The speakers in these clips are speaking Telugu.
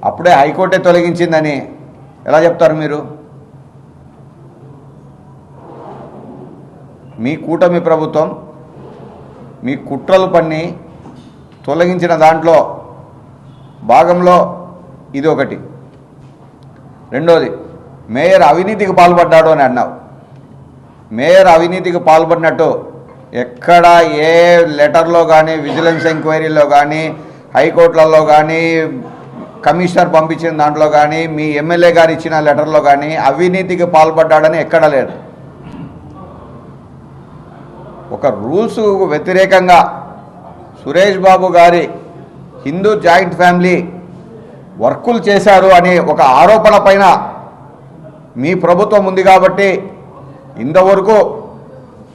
అప్పుడే హైకోర్టే తొలగించిందని ఎలా చెప్తారు మీరు? మీ కూటమి ప్రభుత్వం మీ కుట్రలు పన్ని తొలగించిన దాంట్లో భాగంలో ఇది ఒకటి. రెండోది, మేయర్ అవినీతికి పాల్పడ్డాడు అని అన్నావు. మేయర్ అవినీతికి పాల్పడినట్టు ఎక్కడ ఏ లెటర్లో కానీ, విజిలెన్స్ ఎంక్వైరీలో కానీ, హైకోర్టులలో కానీ, కమిషనర్ పంపించిన దాంట్లో కానీ, మీ ఎమ్మెల్యే గారు ఇచ్చిన లెటర్లో కానీ అవినీతికి పాల్పడ్డాడని ఎక్కడ లేదు. ఒక రూల్స్ వ్యతిరేకంగా సురేష్ బాబు గారి హిందూ జాయింట్ ఫ్యామిలీ వర్కులు చేశారు అనే ఒక ఆరోపణ పైన మీ ప్రభుత్వం ఉంది కాబట్టి ఇంతవరకు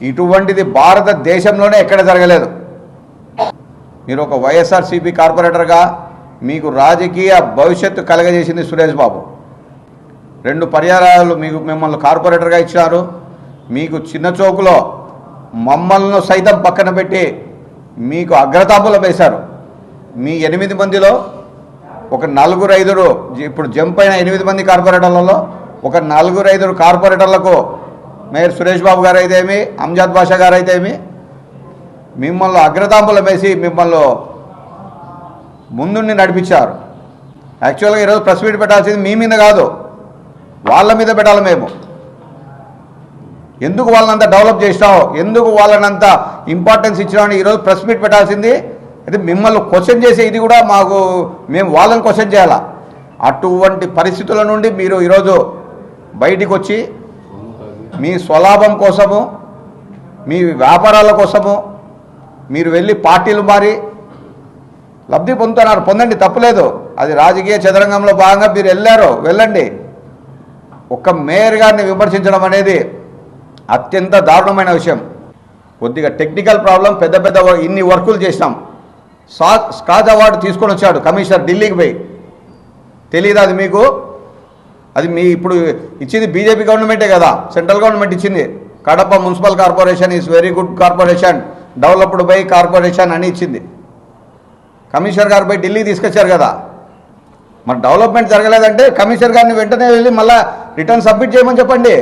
ఇటువంటిది భారతదేశంలోనే ఎక్కడ జరగలేదు. మీరు ఒక వైఎస్ఆర్సీపీ కార్పొరేటర్గా మీకు రాజకీయ భవిష్యత్తు కలగజేసింది సురేష్ బాబు. 2 పర్యాయాలు మిమ్మల్ని కార్పొరేటర్గా ఇచ్చినారు. మీకు చిన్న చౌకులో మమ్మల్ని సైతం పక్కన పెట్టి మీకు అగ్రతాంబూలం వేశారు. మీ 8 మందిలో ఒక 4-5 ఇప్పుడు జంప్ అయిన 8 మంది కార్పొరేటర్లలో ఒక 4-5 కార్పొరేటర్లకు మేయర్ సురేష్ బాబు గారు అయితేమి, అంజాద్ బాషా గారు అయితేమి మిమ్మల్ని అగ్రతాంబూలం వేసి మిమ్మల్ని ముందుండి నడిపించారు. యాక్చువల్గా ఈరోజు ప్రెస్ మీట్ పెట్టాల్సింది మీ మీద కాదు, వాళ్ళ మీద పెట్టాలి. మేము ఎందుకు వాళ్ళనంత డెవలప్ చేసినావు, ఎందుకు వాళ్ళనంత ఇంపార్టెన్స్ ఇచ్చినామని ఈరోజు ప్రెస్ మీట్ పెట్టాల్సింది. అయితే మిమ్మల్ని క్వశ్చన్ చేసే ఇది కూడా మేము వాళ్ళని క్వశ్చన్ చేయాలా. అటువంటి పరిస్థితుల నుండి మీరు ఈరోజు బయటికి వచ్చి మీ స్వలాభం కోసము, మీ వ్యాపారాల కోసము మీరు వెళ్ళి పార్టీలు మారి లబ్ధి పొందుతున్నారు. పొందండి, తప్పులేదు. అది రాజకీయ చదరంగంలో భాగంగా మీరు వెళ్ళండి. ఒక్క మేయర్ గారిని విమర్శించడం అనేది అత్యంత దారుణమైన విషయం. కొద్దిగా టెక్నికల్ ప్రాబ్లం, పెద్ద ఇన్ని వర్కులు చేసినాం. స్కాచ్ అవార్డు తీసుకొని వచ్చాడు కమిషనర్ ఢిల్లీకి పోయి. తెలియదు అది మీకు? అది మీ ఇప్పుడు ఇచ్చింది బీజేపీ గవర్నమెంటే కదా, సెంట్రల్ గవర్నమెంట్ ఇచ్చింది. Kadapa municipal corporation is very good corporation, developed by corporation అని ఇచ్చింది. కమిషనర్ గారు పోయి ఢిల్లీ తీసుకొచ్చారు కదా. మరి డెవలప్మెంట్ జరగలేదంటే కమిషనర్ గారిని వెంటనే వెళ్ళి మళ్ళీ రిటర్న్ సబ్మిట్ చేయమని చెప్పండి.